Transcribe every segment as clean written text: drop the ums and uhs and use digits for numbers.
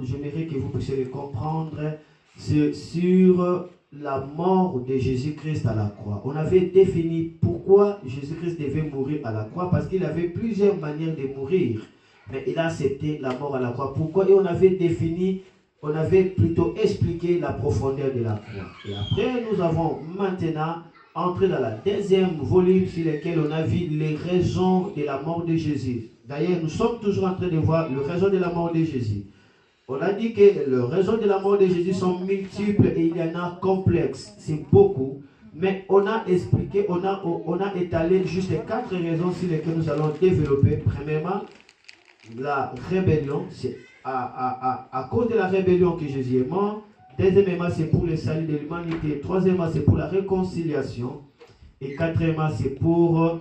j'aimerais que vous puissiez le comprendre, c'est sur la mort de Jésus-Christ à la croix. On avait défini pourquoi Jésus-Christ devait mourir à la croix, parce qu'il avait plusieurs manières de mourir, mais il a accepté la mort à la croix. Pourquoi? Et on avait défini, on avait plutôt expliqué la profondeur de la croix. Et après, nous avons maintenant entré dans la deuxième volume sur lequel on a vu les raisons de la mort de Jésus. D'ailleurs, nous sommes toujours en train de voir les raisons de la mort de Jésus. On a dit que les raisons de la mort de Jésus sont multiples et il y en a complexes. C'est beaucoup. Mais on a expliqué, on a étalé juste 4 raisons sur lesquelles nous allons développer. Premièrement, la rébellion. C'est à cause de la rébellion que Jésus est mort. Deuxièmement, c'est pour le salut de l'humanité. Troisièmement, c'est pour la réconciliation. Et quatrièmement, c'est pour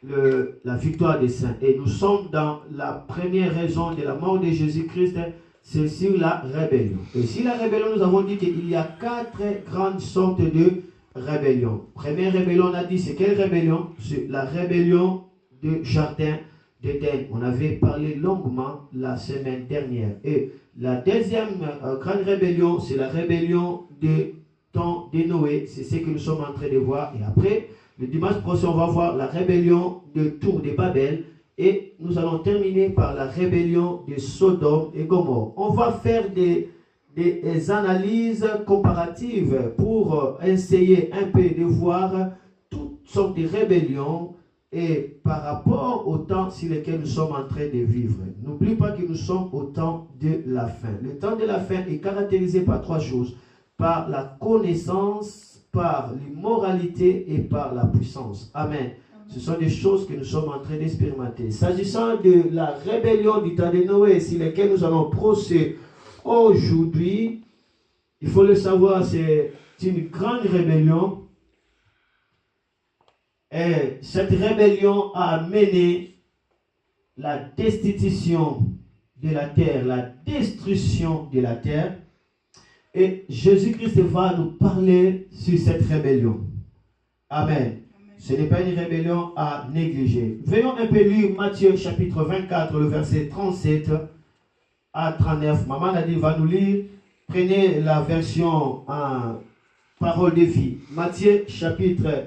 la victoire des saints. Et nous sommes dans la première raison de la mort de Jésus-Christ, c'est sur la rébellion. Et sur la rébellion, nous avons dit qu'il y a 4 grandes sortes de rébellion. Première rébellion, on a dit, c'est quelle rébellion? C'est la rébellion du jardin d'Éden. On avait parlé longuement la semaine dernière. Et la deuxième grande rébellion, c'est la rébellion du temps de Noé. C'est ce que nous sommes en train de voir. Et après, le dimanche prochain, on va voir la rébellion de Tour de Babel. Et nous allons terminer par la rébellion de Sodome et Gomorrhe. On va faire des analyses comparatives pour essayer un peu de voir toutes sortes de rébellions et par rapport au temps sur lequel nous sommes en train de vivre. N'oublie pas que nous sommes au temps de la fin. Le temps de la fin est caractérisé par 3 choses. Par la connaissance, par l'immoralité et par la puissance. Amen. Ce sont des choses que nous sommes en train d'expérimenter. S'agissant de la rébellion du temps de Noé, sur laquelle nous allons procéder aujourd'hui, il faut le savoir, c'est une grande rébellion. Et cette rébellion a amené la destitution de la terre, la destruction de la terre. Et Jésus-Christ va nous parler sur cette rébellion. Amen. Ce n'est pas une rébellion à négliger. Venons un peu lire Matthieu chapitre 24, le verset 37 à 39. Maman a dit, va nous lire. Prenez la version en parole de vie. Matthieu chapitre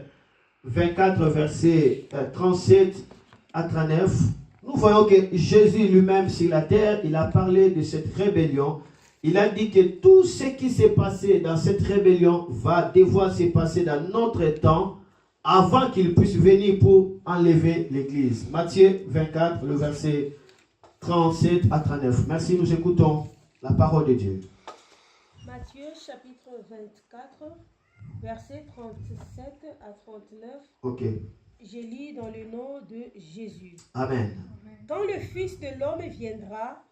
24, verset 37 à 39. Nous voyons que Jésus lui-même sur la terre, il a parlé de cette rébellion. Il a dit que tout ce qui s'est passé dans cette rébellion va devoir se passer dans notre temps avant qu'il puisse venir pour enlever l'église. Matthieu 24, le verset 37 à 39. Merci, nous écoutons la parole de Dieu. Matthieu chapitre 24, verset 37 à 39. Ok. Je lis dans le nom de Jésus. Amen. Quand le Fils de l'homme viendra,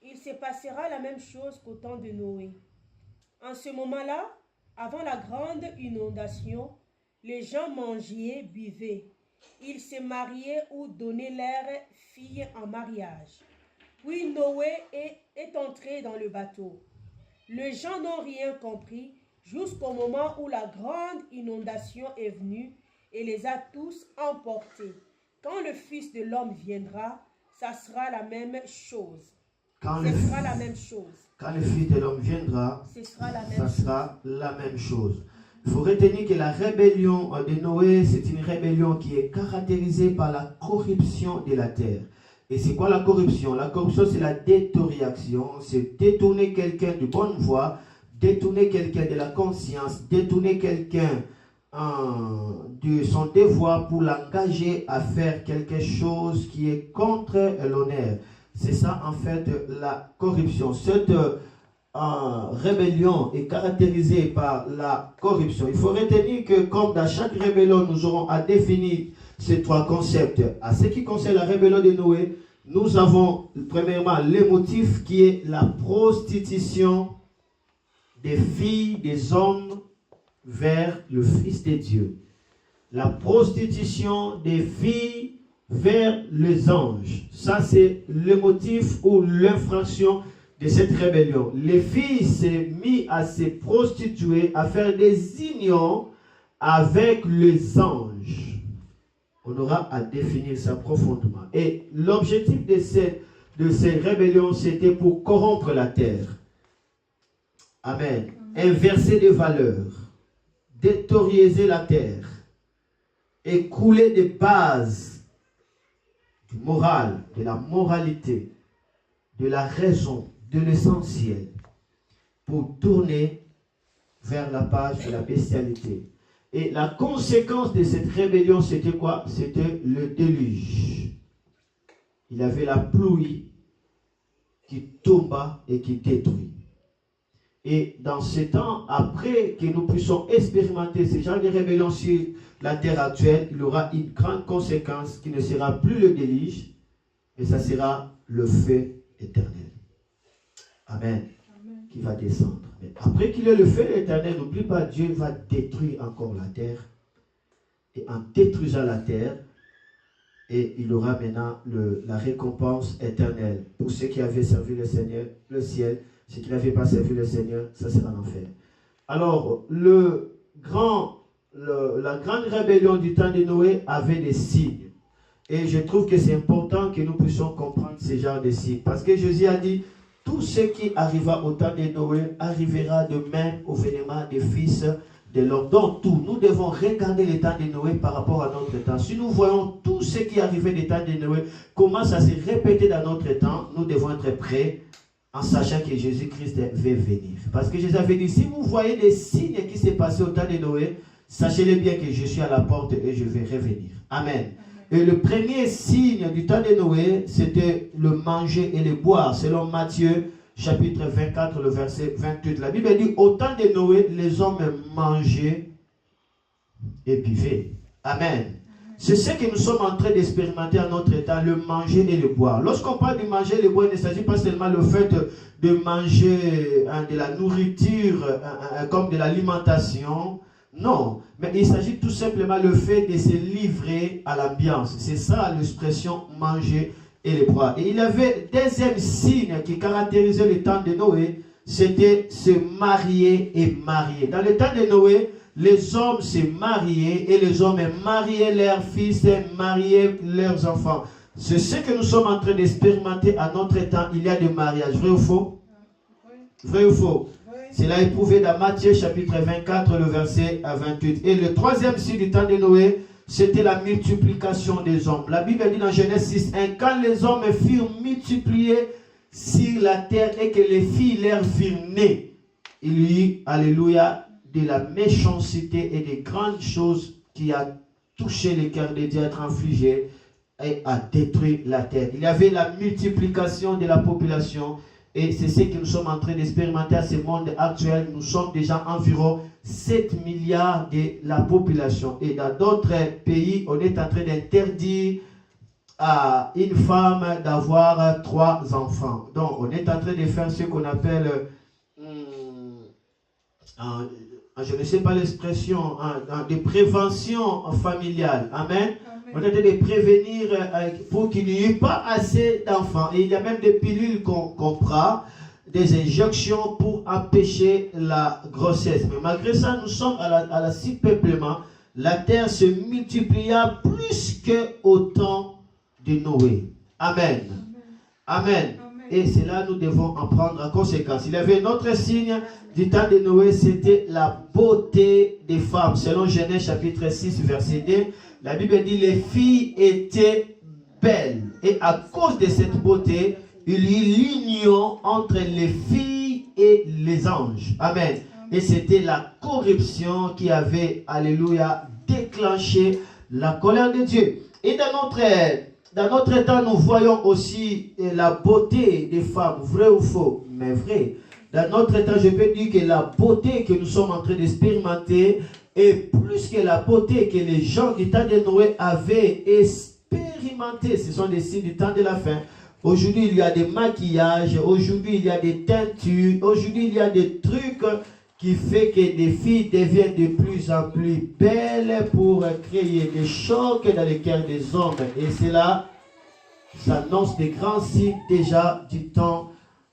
il se passera la même chose qu'au temps de Noé. En ce moment-là, avant la grande inondation, les gens mangeaient, buvaient. Ils se mariaient ou donnaient leurs filles en mariage. Puis Noé est entré dans le bateau. Les gens n'ont rien compris jusqu'au moment où la grande inondation est venue et les a tous emportés. Quand le Fils de l'homme viendra, ça sera la même chose. Quand le Fils de l'homme viendra, ce sera la même chose. Il faut retenir que la rébellion de Noé, c'est une rébellion qui est caractérisée par la corruption de la terre. Et c'est quoi la corruption? La corruption, c'est la détériation, c'est détourner quelqu'un de bonne voie, détourner quelqu'un de la conscience, détourner quelqu'un de son devoir pour l'engager à faire quelque chose qui est contre l'honneur. C'est ça en fait la corruption. Cette rébellion est caractérisée par la corruption. Il faut retenir que comme dans chaque rébellion, nous aurons à définir ces 3 concepts. À ce qui concerne la rébellion de Noé, nous avons premièrement le motif qui est la prostitution des filles, des hommes vers le Fils de Dieu. La prostitution des filles vers les anges. Ça, c'est le motif ou l'infraction de cette rébellion. Les filles s'est mis à se prostituer, à faire des unions avec les anges. On aura à définir ça profondément. Et l'objectif de de ces rébellions, c'était pour corrompre la terre. Amen. Inverser des valeurs, détériorer la terre, écrouler des bases du moral, de la moralité, de la raison, de l'essentiel, pour tourner vers la page de la bestialité. Et la conséquence de cette rébellion, c'était quoi? C'était le déluge. Il y avait la pluie qui tomba et qui détruit. Et dans ce temps, après que nous puissions expérimenter ce genre de rébellion sur la terre actuelle, il y aura une grande conséquence qui ne sera plus le déluge, mais ça sera le feu éternel. Amen. Amen. Qui va descendre. Mais après qu'il y ait le feu éternel, n'oublie pas, Dieu va détruire encore la terre. Et en détruisant la terre, et il aura maintenant la récompense éternelle. Pour ceux qui avaient servi le Seigneur, le ciel. Ceux qui n'avaient pas servi le Seigneur, ça sera l'enfer. Alors, la grande rébellion du temps de Noé avait des signes. Et je trouve que c'est important que nous puissions comprendre ce genre de signes. Parce que Jésus a dit, tout ce qui arriva au temps de Noé arrivera de même au vénement des fils de l'homme. Donc tout, nous devons regarder le temps de Noé par rapport à notre temps. Si nous voyons tout ce qui arrivait du temps de Noé commence à se répéter dans notre temps, nous devons être prêts en sachant que Jésus-Christ va venir. Parce que Jésus avait dit, si vous voyez des signes qui s'est passé au temps de Noé, sachez-le bien que je suis à la porte et je vais revenir. Amen. Et le premier signe du temps de Noé, c'était le manger et le boire. Selon Matthieu, chapitre 24, le verset 28. La Bible dit, au temps de Noé, les hommes mangeaient et buvaient. Amen. C'est ce que nous sommes en train d'expérimenter à notre temps, le manger et le boire. Lorsqu'on parle de manger et le boire, il ne s'agit pas seulement le fait de manger de la nourriture comme de l'alimentation. Non, mais il s'agit tout simplement le fait de se livrer à l'ambiance. C'est ça l'expression manger et le boire. Et il y avait deuxième signe qui caractérisait le temps de Noé, c'était se marier et marier. Dans le temps de Noé, les hommes se mariaient et les hommes mariaient leurs fils et mariaient leurs enfants. C'est ce que nous sommes en train d'expérimenter à notre temps. Il y a des mariages. Vrai ou faux? Vrai ou faux? C'est là éprouvé dans Matthieu chapitre 24, le verset 28. Et le troisième signe du temps de Noé, c'était la multiplication des hommes. La Bible dit dans Genèse 6, quand les hommes furent multipliés sur la terre et que les filles leur furent nées, il y eut, alléluia, de la méchanceté et des grandes choses qui a touché le cœur de Dieu, à être infligé et à détruire la terre. Il y avait la multiplication de la population et c'est ce que nous sommes en train d'expérimenter à ce monde actuel. Nous sommes déjà environ 7 milliards de la population et dans d'autres pays, on est en train d'interdire à une femme d'avoir 3 enfants. Donc, on est en train de faire ce qu'on appelle je ne sais pas l'expression, de prévention familiale. Amen. On est en train de prévenir pour qu'il n'y ait pas assez d'enfants. Et il y a même des pilules qu'on prend, des injections pour empêcher la grossesse. Mais malgré ça, nous sommes à la surpeuplement. La terre se multiplia plus qu'au temps de Noé. Amen. Amen. Et c'est là que nous devons en prendre en conséquence. Il y avait un autre signe du temps de Noé, c'était la beauté des femmes. Selon Genèse chapitre 6, verset 2, la Bible dit les filles étaient belles. Et à cause de cette beauté, il y eut l'union entre les filles et les anges. Amen. Et c'était la corruption qui avait, alléluia, déclenché la colère de Dieu. Et dans notre temps, nous voyons aussi la beauté des femmes, vrai ou faux, mais vrai. Dans notre temps, je peux dire que la beauté que nous sommes en train d'expérimenter est plus que la beauté que les gens du temps de Noé avaient expérimenté. Ce sont des signes du temps de la fin. Aujourd'hui, il y a des maquillages, aujourd'hui, il y a des teintures, aujourd'hui, il y a des trucs qui font que des filles deviennent de plus en plus belles pour créer des chocs dans les cœurs des hommes. Et cela s'annonce des grands signes déjà du temps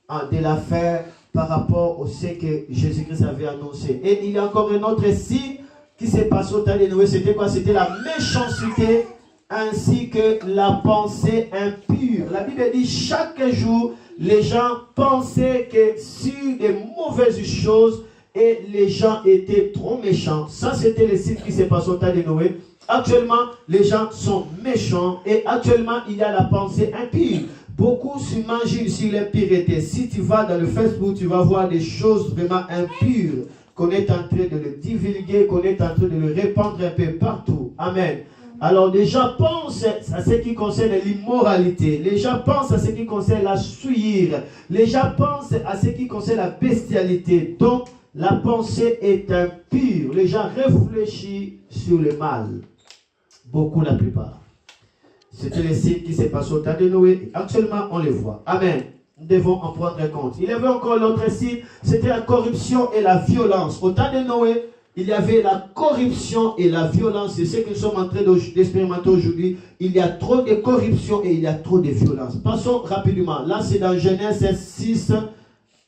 de la fin par rapport au ce que Jésus-Christ avait annoncé. Et il y a encore un autre signe qui s'est passé au temps de Noé. C'était quoi? C'était la méchanceté ainsi que la pensée impure. La Bible dit chaque jour, les gens pensaient que sur des mauvaises choses et les gens étaient trop méchants. Ça, c'était le signe qui s'est passé au temps de Noé. Actuellement, les gens sont méchants et actuellement, il y a la pensée impure. Beaucoup s'imaginent sur l'impureté. Si tu vas dans le Facebook, tu vas voir des choses vraiment impures qu'on est en train de le divulguer, qu'on est en train de le répandre un peu partout. Amen. Alors, les gens pensent à ce qui concerne l'immoralité. Les gens pensent à ce qui concerne la souillure. Les gens pensent à ce qui concerne la bestialité. Donc, la pensée est impure. Les gens réfléchissent sur le mal. Beaucoup, la plupart. C'était le signe qui s'est passé au temps de Noé. Actuellement, on les voit. Amen. Nous devons en prendre compte. Il y avait encore l'autre signe, c'était la corruption et la violence. Au temps de Noé, il y avait la corruption et la violence. C'est ce que nous sommes en train d'expérimenter aujourd'hui. Il y a trop de corruption et il y a trop de violence. Passons rapidement. Là, c'est dans Genèse 6,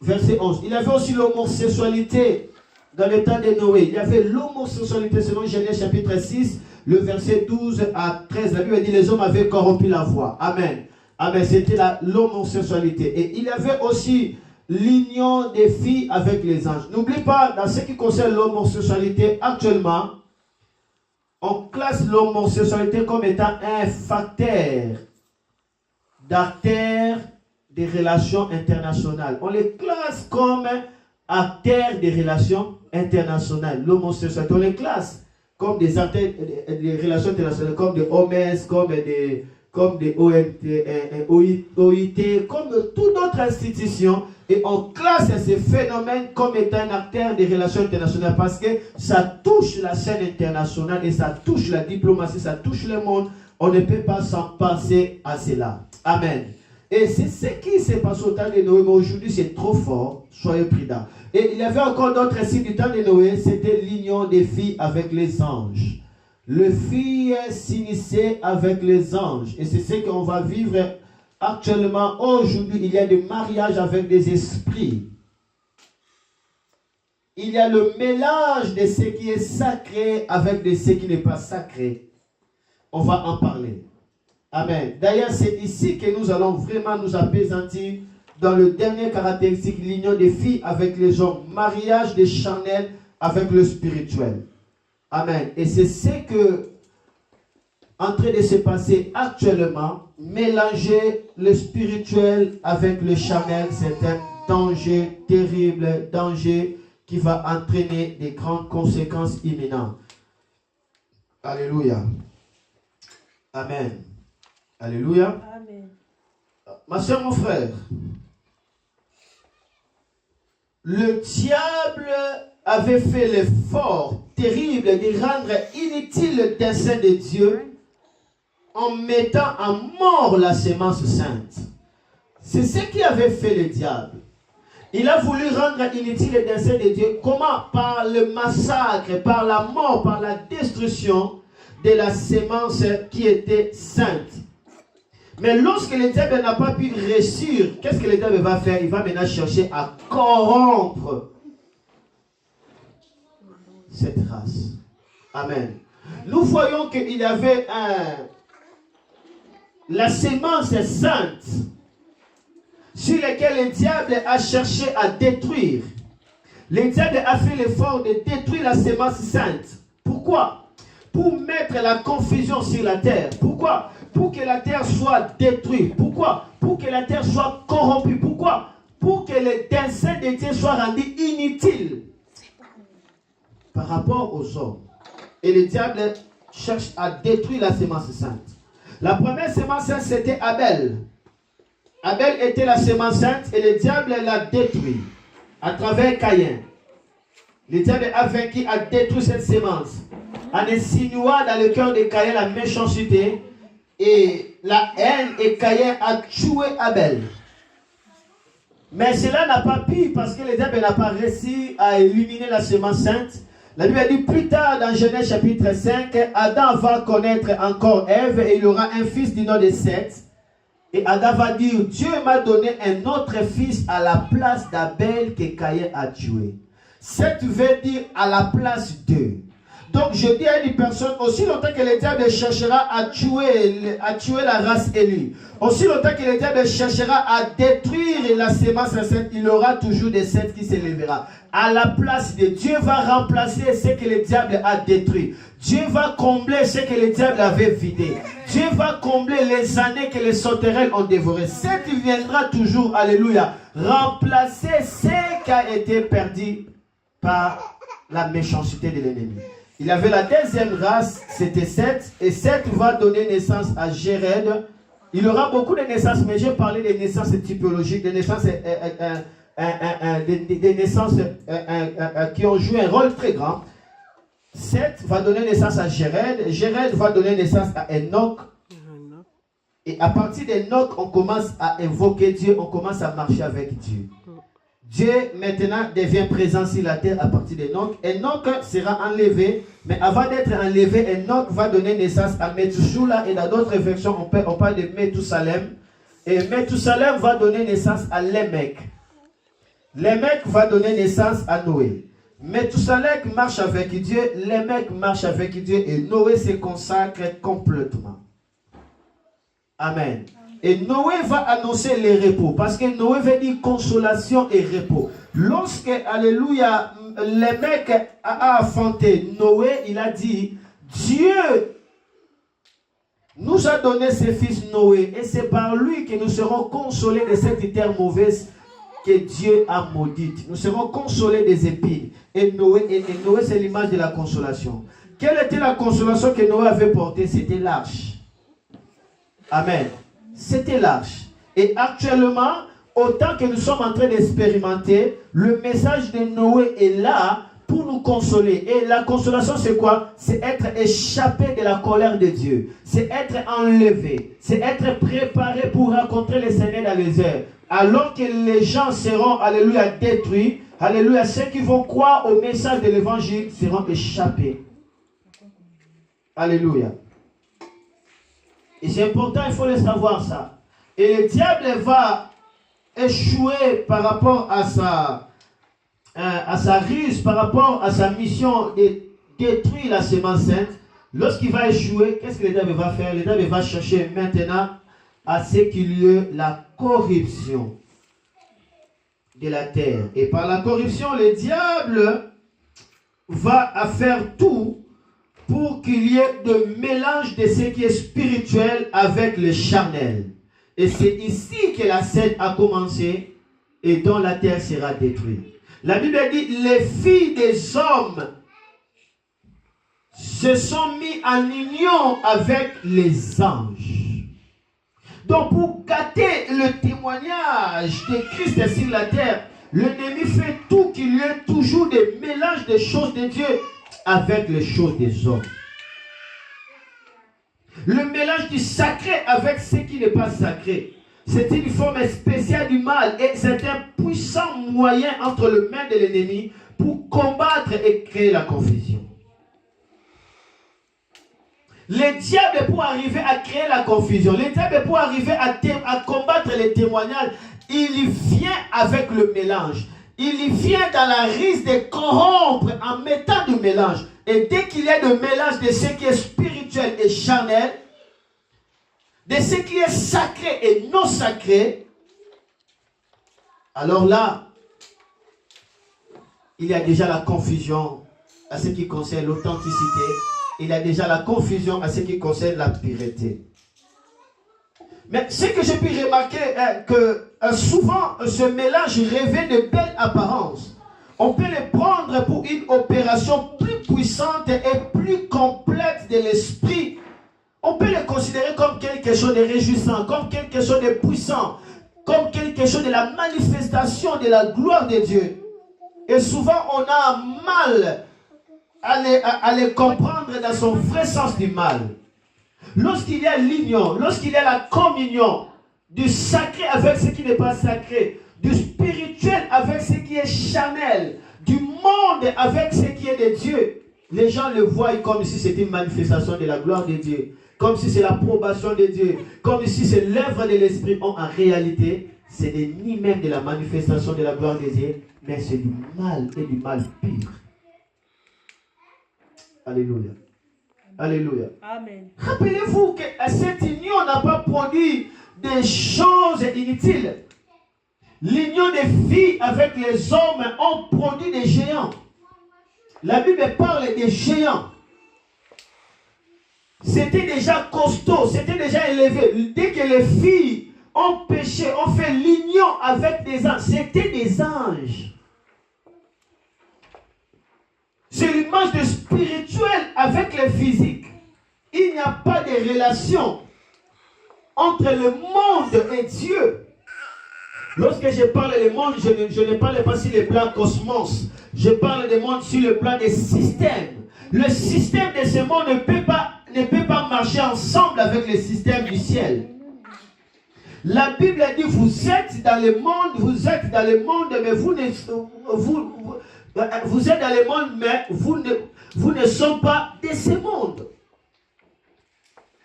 verset 11. Il y avait aussi l'homosexualité dans le temps de Noé. Il y avait l'homosexualité selon Genèse chapitre 6, le verset 12 à 13. La Bible dit les hommes avaient corrompu la voie. Amen. Amen. C'était l'homosexualité. Et il y avait aussi l'union des filles avec les anges. N'oublie pas, dans ce qui concerne l'homosexualité, actuellement, on classe l'homosexualité comme étant un facteur d'artère des relations internationales. On les classe comme artère des relations internationales. L'homosexualité, on les classe comme des artères des relations internationales, comme des OMS, comme des OIT, comme toute autre institution. Et on classe ces phénomènes comme étant un artère des relations internationales parce que ça touche la scène internationale et ça touche la diplomatie, ça touche le monde. On ne peut pas s'en passer à cela. Amen. Et c'est ce qui s'est passé au temps de Noé, mais aujourd'hui c'est trop fort. Soyez prudents. Et il y avait encore d'autres signes du temps de Noé, c'était l'union des filles avec les anges. Les filles s'initiaient avec les anges. Et c'est ce qu'on va vivre actuellement. Aujourd'hui, il y a des mariages avec des esprits. Il y a le mélange de ce qui est sacré avec de ce qui n'est pas sacré. On va en parler. Amen. D'ailleurs, c'est ici que nous allons vraiment nous apaisantir dans le dernier caractéristique, l'union des filles avec les hommes. Mariage des charnels avec le spirituel. Amen. Et c'est ce que en train de se passer actuellement. Mélanger le spirituel avec le charnel, c'est un danger terrible, danger qui va entraîner des grandes conséquences imminentes. Alléluia. Amen. Alléluia. Amen. Ma soeur, mon frère, le diable avait fait l'effort terrible de rendre inutile le dessein de Dieu en mettant à mort la sémence sainte. C'est ce qui avait fait le diable. Il a voulu rendre inutile le dessein de Dieu. Comment? Par le massacre, par la mort, par la destruction de la sémence qui était sainte. Mais lorsque le diable n'a pas pu réussir, qu'est-ce que le diable va faire? Il va maintenant chercher à corrompre cette race. Amen. Nous voyons qu'il y avait la sémence sainte sur laquelle le diable a cherché à détruire. Le diable a fait l'effort de détruire la sémence sainte. Pourquoi? Pour mettre la confusion sur la terre. Pourquoi? Pour que la terre soit détruite. Pourquoi? Pour que la terre soit corrompue. Pourquoi? Pour que le dessein de Dieu soit rendu inutile par rapport aux hommes. Et le diable cherche à détruire la sémence sainte. La première sémence sainte, c'était Abel. Abel était la sémence sainte et le diable l'a détruit à travers Caïn. Le diable a vaincu, a détruit cette sémence en insinuant dans le cœur de Caïn la méchanceté et la haine, et Caïn a tué Abel. Mais cela n'a pas pu parce que le diable n'a pas réussi à éliminer la sémence sainte. La Bible dit plus tard dans Genèse chapitre 5, Adam va connaître encore Ève et il aura un fils du nom de Seth. Et Adam va dire, Dieu m'a donné un autre fils à la place d'Abel que Caïn a tué. Seth veut dire à la place d'eux. Donc je dis à une personne, aussi longtemps que le diable cherchera à tuer la race élue, aussi longtemps que le diable cherchera à détruire la sémence sainte, il aura toujours des sept qui s'élèvera. À la place de Dieu va remplacer ce que le diable a détruit. Dieu va combler ce que le diable avait vidé. Dieu va combler les années que les sauterelles ont dévoré. Sept viendra toujours, alléluia, remplacer ce qui a été perdu par la méchanceté de l'ennemi. Il avait la deuxième race, c'était Seth, et Seth va donner naissance à Jéred. Il aura beaucoup de naissances, mais j'ai parlé des naissances typologiques, des naissances, des naissances qui ont joué un rôle très grand. Seth va donner naissance à Jéred, Jéred va donner naissance à Enoch. Et à partir d'Enoch, on commence à invoquer Dieu, on commence à marcher avec Dieu. Dieu maintenant devient présent sur la terre à partir d'Enoch. Enoch sera enlevé, mais avant d'être enlevé, Enoch va donner naissance à Methuselah, et dans d'autres versions, on parle de Methusalem. Et Methusalem va donner naissance à Lémec. Lémec va donner naissance à Noé. Methusalem marche avec Dieu, Lémec marche avec Dieu, et Noé se consacre complètement. Amen. Et Noé va annoncer le repos, parce que Noé veut dire consolation et repos. Lorsque, alléluia, Lémec a enfanté Noé, il a dit, Dieu nous a donné ses fils Noé, et c'est par lui que nous serons consolés de cette terre mauvaise que Dieu a maudite. Nous serons consolés des épines. Et Noé c'est l'image de la consolation. Quelle était la consolation que Noé avait portée? C'était l'arche. Amen. C'était l'arche. Et actuellement, autant que nous sommes en train d'expérimenter, le message de Noé est là pour nous consoler. Et la consolation, c'est quoi? C'est être échappé de la colère de Dieu. C'est être enlevé. C'est être préparé pour rencontrer le Seigneur dans les airs. Alors que les gens seront, alléluia, détruits, alléluia, ceux qui vont croire au message de l'évangile seront échappés. Alléluia. Et c'est important, il faut le savoir ça. Et le diable va échouer par rapport à sa ruse, par rapport à sa mission de détruire la sémence sainte. Lorsqu'il va échouer, qu'est-ce que le diable va faire? Le diable va chercher maintenant à ce qu'il y ait la corruption de la terre. Et par la corruption, le diable va faire tout pour qu'il y ait de mélange de ce qui est spirituel avec le charnel. Et c'est ici que la scène a commencé et dont la terre sera détruite. La Bible dit, les filles des hommes se sont mis en union avec les anges. Donc pour gâter le témoignage de Christ sur la terre, l'ennemi fait tout qu'il y ait toujours des mélanges des choses de Dieu avec les choses des hommes. Le mélange du sacré avec ce qui n'est pas sacré. C'est une forme spéciale du mal et c'est un puissant moyen entre les mains de l'ennemi pour combattre et créer la confusion. Le diable pour arriver à créer la confusion, le diable pour arriver à combattre les témoignages, il vient avec le mélange. Il vient dans la ruse de corrompre en mettant du mélange. Et dès qu'il y a de mélange de ce qui est spirituel et charnel, de ce qui est sacré et non sacré, alors là, il y a déjà la confusion à ce qui concerne l'authenticité. Il y a déjà la confusion à ce qui concerne la pureté. Mais ce que j'ai pu remarquer est que souvent ce mélange revêt de belles apparences. On peut le prendre pour une opération plus puissante et plus complète de l'esprit. On peut le considérer comme quelque chose de réjouissant, comme quelque chose de puissant, comme quelque chose de la manifestation de la gloire de Dieu. Et souvent on a mal à le comprendre dans son vrai sens du mal. Lorsqu'il y a l'union, lorsqu'il y a la communion du sacré avec ce qui n'est pas sacré, du spirituel avec ce qui est charnel, du monde avec ce qui est de Dieu, les gens le voient comme si c'était une manifestation de la gloire de Dieu, comme si c'est l'approbation de Dieu, comme si c'est l'œuvre de l'Esprit. En réalité, ce n'est ni même de la manifestation de la gloire de Dieu, mais c'est du mal et du mal pire. Alléluia. Alléluia. Amen. Rappelez-vous que cette union n'a pas produit des choses inutiles. L'union des filles avec les hommes ont produit des géants. La Bible parle des géants. C'était déjà costaud, c'était déjà élevé. Dès que les filles ont péché, ont fait l'union avec des anges, c'était des anges. C'est l'image de spirituel avec le physique. Il n'y a pas de relation entre le monde et Dieu. Lorsque je parle du monde, je ne parle pas sur le plan cosmos. Je parle du monde sur le plan des systèmes. Le système de ce monde ne peut pas marcher ensemble avec le système du ciel. La Bible dit, vous êtes dans le monde, vous êtes dans le monde, mais vous êtes dans le monde, mais vous ne sommes pas de ce monde.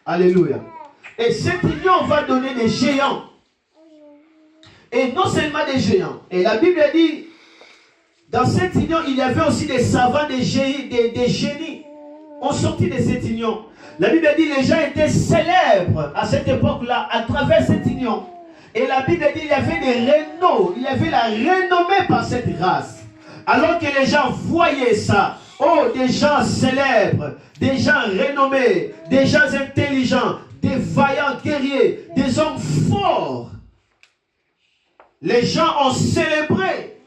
Alléluia. Et cette union va donner des géants. Et non seulement des géants. Et la Bible dit, dans cette union, il y avait aussi des savants, des génies. On sortit de cette union. La Bible dit, les gens étaient célèbres à cette époque-là, à travers cette union. Et la Bible dit, il y avait des rénoms, il y avait la renommée par cette race. Alors que les gens voyaient ça, oh, des gens célèbres, des gens renommés, des gens intelligents, des vaillants guerriers, des hommes forts. Les gens ont célébré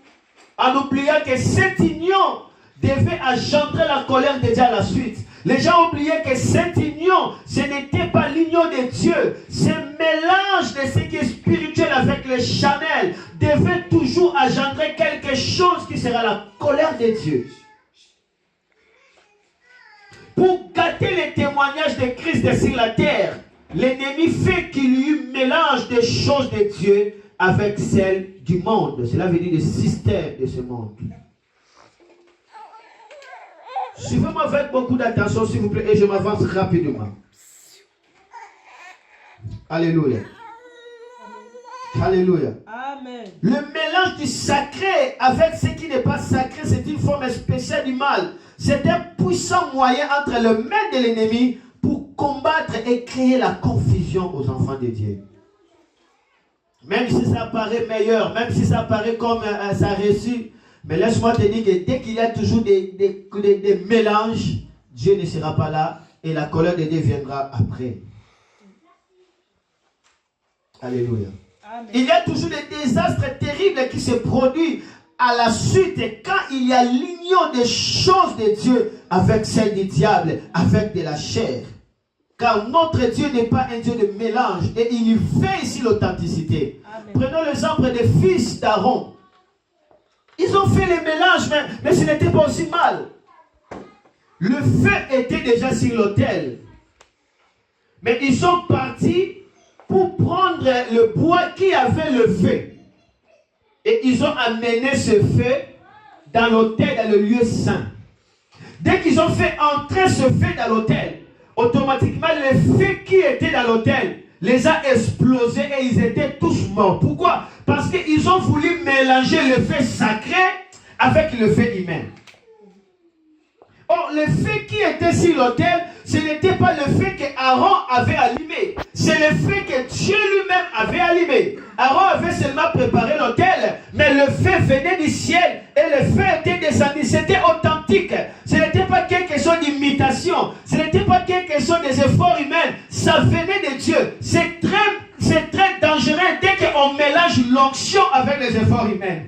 en oubliant que cette union devait engendrer la colère de Dieu à la suite. Les gens ont oublié que cette union, ce n'était pas l'union de Dieu. Ce mélange de ce qui est spirituel avec le charnel devait toujours engendrer quelque chose qui sera la colère de Dieu. Pour gâter les témoignages de Christ sur la terre, l'ennemi fait qu'il y ait un mélange des choses de Dieu avec celles du monde. Cela veut dire le système de ce monde. Suivez-moi avec beaucoup d'attention, s'il vous plaît, et je m'avance rapidement. Alléluia. Alléluia. Amen. Le mélange du sacré avec ce qui n'est pas sacré, c'est une forme spéciale du mal. C'est un puissant moyen entre le mains de l'ennemi pour combattre et créer la confusion aux enfants de Dieu. Même si ça paraît meilleur, même si ça paraît comme ça réussit, mais laisse-moi te dire que dès qu'il y a toujours des mélanges, Dieu ne sera pas là et la colère de Dieu viendra après. Alléluia. Amen. Il y a toujours des désastres terribles qui se produisent à la suite quand il y a l'union des choses de Dieu avec celle du diable, avec de la chair. Car notre Dieu n'est pas un Dieu de mélange et il fait ici l'authenticité. Prenons l'exemple des fils d'Aaron. Ils ont fait les mélanges, mais ce n'était pas aussi mal. Le feu était déjà sur l'autel. Mais ils sont partis pour prendre le bois qui avait le feu. Et ils ont amené ce feu dans l'autel, dans le lieu saint. Dès qu'ils ont fait entrer ce feu dans l'autel, automatiquement le feu qui était dans l'autel les a explosés et ils étaient tous morts. Pourquoi? Parce qu'ils ont voulu mélanger le feu sacré avec le feu humain. Or, le feu qui était sur l'autel, ce n'était pas le feu que Aaron avait allumé. C'est le feu que Dieu lui-même avait allumé. Aaron avait seulement préparé l'autel, mais le feu venait du ciel et le feu était descendu. C'était authentique. Ce n'était pas quelque chose d'imitation. Ce n'était pas quelque chose des efforts humains. Ça venait de Dieu. C'est très dangereux dès qu'on mélange l'onction avec les efforts humains.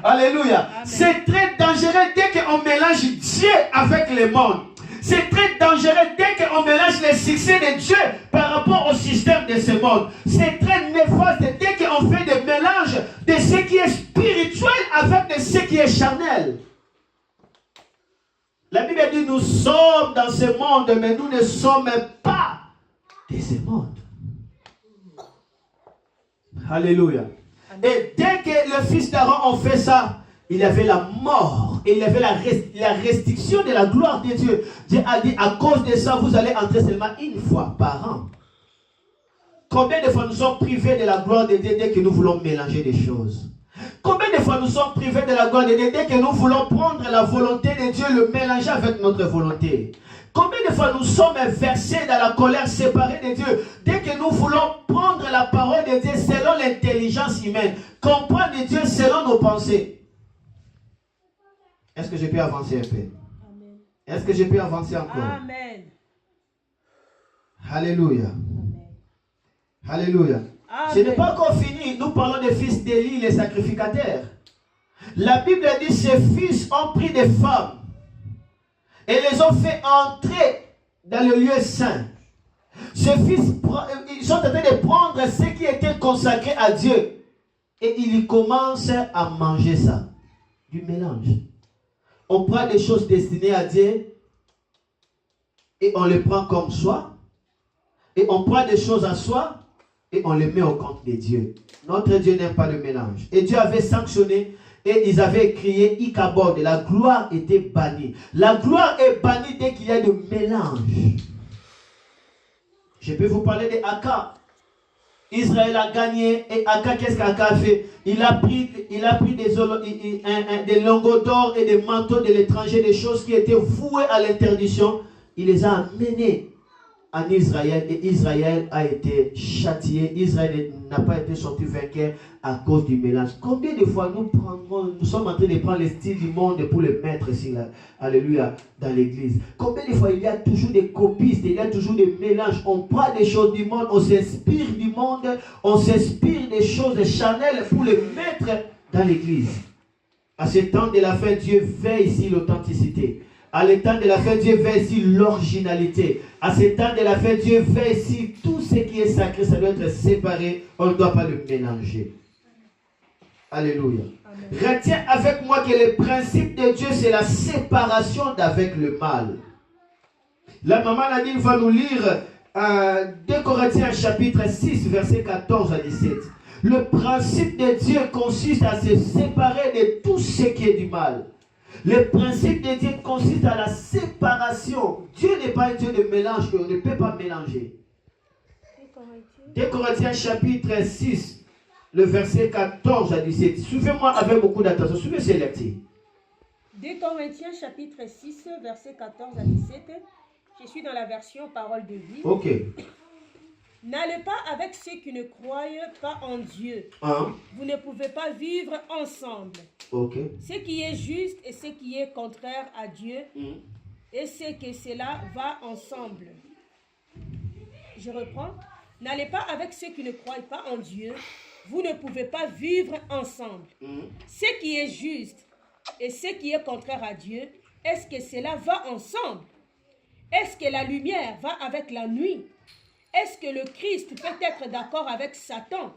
Alléluia. C'est très dangereux dès qu'on mélange Dieu avec le monde. C'est très dangereux dès qu'on mélange le succès de Dieu par rapport au système de ce monde. C'est très néfaste dès qu'on fait des mélanges de ce qui est spirituel avec de ce qui est charnel. La Bible dit nous sommes dans ce monde, mais nous ne sommes pas de ce monde. Alléluia. Et dès que le fils d'Aaron a fait ça, il y avait la mort et il y avait la restriction de la gloire de Dieu. Dieu a dit, à cause de ça, vous allez entrer seulement une fois par an. Combien de fois nous sommes privés de la gloire de Dieu dès que nous voulons mélanger des choses? Combien de fois nous sommes privés de la gloire de Dieu dès que nous voulons prendre la volonté de Dieu, le mélanger avec notre volonté? Combien de fois nous sommes versés dans la colère, séparés de Dieu, dès que nous voulons prendre la parole de Dieu selon l'intelligence humaine, comprendre Dieu selon nos pensées? Est-ce que je peux avancer un peu? Est-ce que je peux avancer encore? Amen. Alléluia. Amen. Alléluia. Amen. Ce n'est pas encore fini. Nous parlons des fils d'Élie, les sacrificateurs. La Bible dit, ces fils ont pris des femmes et les ont fait entrer dans le lieu saint. Ces fils, ils sont en train de prendre ce qui était consacré à Dieu et ils commencent à manger ça. Du mélange. On prend des choses destinées à Dieu et on les prend comme soi. Et on prend des choses à soi et on les met au compte de Dieu. Notre Dieu n'aime pas le mélange. Et Dieu avait sanctionné et ils avaient crié Ichabod. La gloire était bannie. La gloire est bannie dès qu'il y a de mélange. Je peux vous parler de Aka. Israël a gagné et Aka, qu'est-ce qu'Aka a fait? Il a pris des lingots d'or et des manteaux de l'étranger, des choses qui étaient vouées à l'interdiction. Il les a amenés en Israël et Israël a été châtié. Israël n'a pas été sorti vainqueur à cause du mélange. Combien de fois nous sommes en train de prendre les styles du monde pour les mettre ici, là, alléluia, dans l'église? Combien de fois il y a toujours des copistes, il y a toujours des mélanges. On prend des choses du monde, on s'inspire du monde, on s'inspire des choses charnelles pour les mettre dans l'église. À ce temps de la fin, Dieu veille ici l'authenticité. À l'état de la fin, Dieu veille sur l'originalité. À ce temps de la fin, Dieu veille sur tout ce qui est sacré, ça doit être séparé. On ne doit pas le mélanger. Alléluia. Amen. Retiens avec moi que le principe de Dieu, c'est la séparation d'avec le mal. La maman Nadine va nous lire 2 Corinthiens chapitre 6, versets 14 à 17. Le principe de Dieu consiste à se séparer de tout ce qui est du mal. Le principe de Dieu consiste à la séparation. Dieu n'est pas un Dieu de mélange, on ne peut pas mélanger. 2 Corinthiens chapitre 6, le verset 14 à 17. Suivez-moi avec beaucoup d'attention. Suivez ces lectures. 2 Corinthiens chapitre 6, verset 14 à 17. Je suis dans la version parole de vie. Ok. N'allez pas avec ceux qui ne croient pas en Dieu. Vous ne pouvez pas vivre ensemble. Okay. Ce qui est juste et ce qui est contraire à Dieu, et c'est que cela va ensemble. Je reprends. N'allez pas avec ceux qui ne croient pas en Dieu. Vous ne pouvez pas vivre ensemble. Ce qui est juste et ce qui est contraire à Dieu, est-ce que cela va ensemble? Est-ce que la lumière va avec la nuit? Est-ce que le Christ peut être d'accord avec Satan?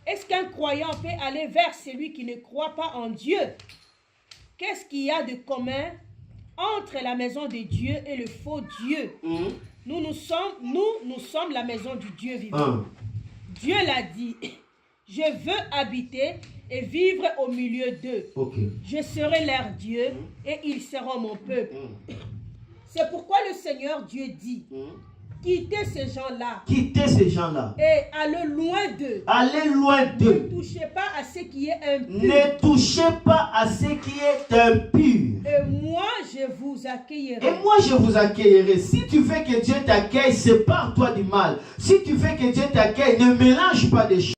Est-ce qu'un croyant peut aller vers celui qui ne croit pas en Dieu? Qu'est-ce qu'il y a de commun entre la maison de Dieu et le faux Dieu? Nous sommes la maison du Dieu vivant. Dieu l'a dit, je veux habiter et vivre au milieu d'eux. Je serai leur Dieu et ils seront mon peuple. C'est pourquoi le Seigneur Dieu dit, quittez ces gens-là. Quittez ces gens-là. Et allez loin d'eux. Allez loin d'eux. Ne touchez pas à ce qui est impur. Ne touchez pas à ce qui est impur. Et moi, je vous accueillerai. Et moi, je vous accueillerai. Si tu veux que Dieu t'accueille, sépare-toi du mal. Si tu veux que Dieu t'accueille, ne mélange pas des choses.